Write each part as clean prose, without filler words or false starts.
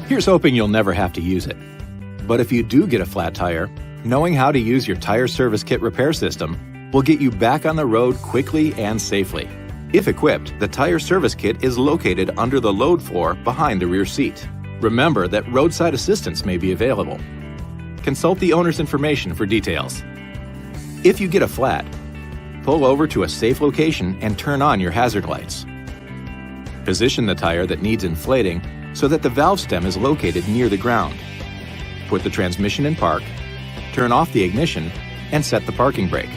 Here's hoping you'll never have to use it. But if you do get a flat tire, knowing how to use your tire service kit repair system will get you back on the road quickly and safely. If equipped, the tire service kit is located under the load floor behind the rear seat. Remember that roadside assistance may be available. Consult the owner's information for details. If you get a flat, pull over to a safe location and turn on your hazard lights. Position the tire that needs inflating so that the valve stem is located near the ground. Put the transmission in park, turn off the ignition, and set the parking brake.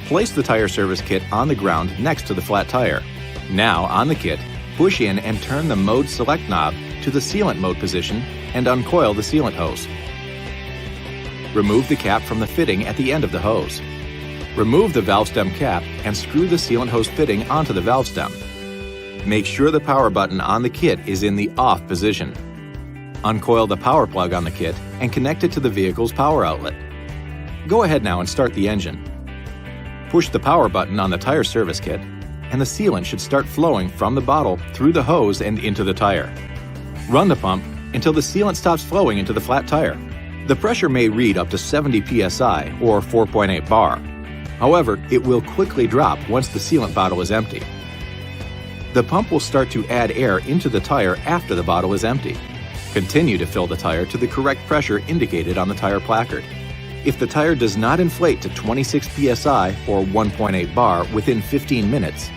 Place the tire service kit on the ground next to the flat tire. Now, on the kit, push in and turn the mode select knob to the sealant mode position and uncoil the sealant hose. Remove the cap from the fitting at the end of the hose. Remove the valve stem cap and screw the sealant hose fitting onto the valve stem. Make sure the power button on the kit is in the off position. Uncoil the power plug on the kit and connect it to the vehicle's power outlet. Go ahead now and start the engine. Push the power button on the tire service kit, and the sealant should start flowing from the bottle through the hose and into the tire. Run the pump until the sealant stops flowing into the flat tire. The pressure may read up to 70 psi or 4.8 bar. However, it will quickly drop once the sealant bottle is empty. The pump will start to add air into the tire after the bottle is empty. Continue to fill the tire to the correct pressure indicated on the tire placard. If the tire does not inflate to 26 psi or 1.8 bar within 15 minutes,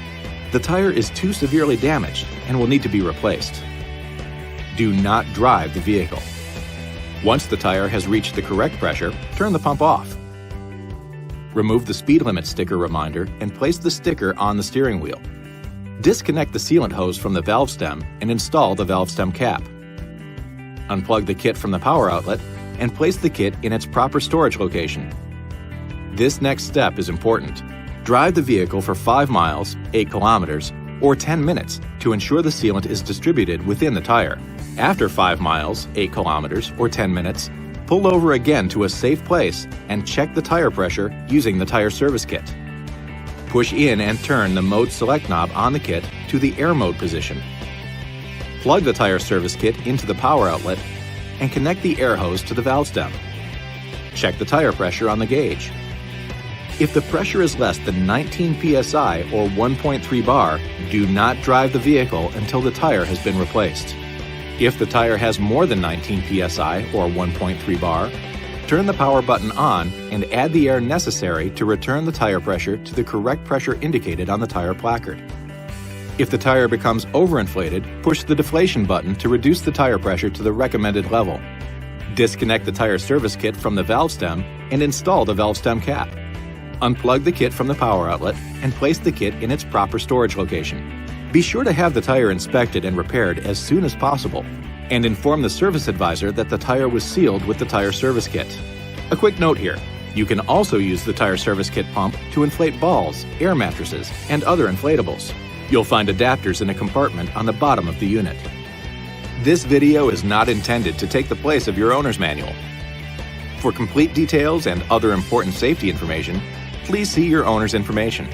the tire is too severely damaged and will need to be replaced. Do not drive the vehicle. Once the tire has reached the correct pressure, turn the pump off. Remove the speed limit sticker reminder and place the sticker on the steering wheel. Disconnect the sealant hose from the valve stem and install the valve stem cap. Unplug the kit from the power outlet and place the kit in its proper storage location. This next step is important. Drive the vehicle for 5 miles, 8 kilometers, or 10 minutes to ensure the sealant is distributed within the tire. After 5 miles, 8 kilometers, or 10 minutes, pull over again to a safe place and check the tire pressure using the tire service kit. Push in and turn the mode select knob on the kit to the air mode position. Plug the tire service kit into the power outlet and connect the air hose to the valve stem. Check the tire pressure on the gauge. If the pressure is less than 19 psi or 1.3 bar, do not drive the vehicle until the tire has been replaced. If the tire has more than 19 psi or 1.3 bar, turn the power button on and add the air necessary to return the tire pressure to the correct pressure indicated on the tire placard. If the tire becomes overinflated, push the deflation button to reduce the tire pressure to the recommended level. Disconnect the tire service kit from the valve stem and install the valve stem cap. Unplug the kit from the power outlet and place the kit in its proper storage location. Be sure to have the tire inspected and repaired as soon as possible, and inform the service advisor that the tire was sealed with the tire service kit. A quick note here, you can also use the tire service kit pump to inflate balls, air mattresses, and other inflatables. You'll find adapters in a compartment on the bottom of the unit. This video is not intended to take the place of your owner's manual. For complete details and other important safety information, please see your owner's information.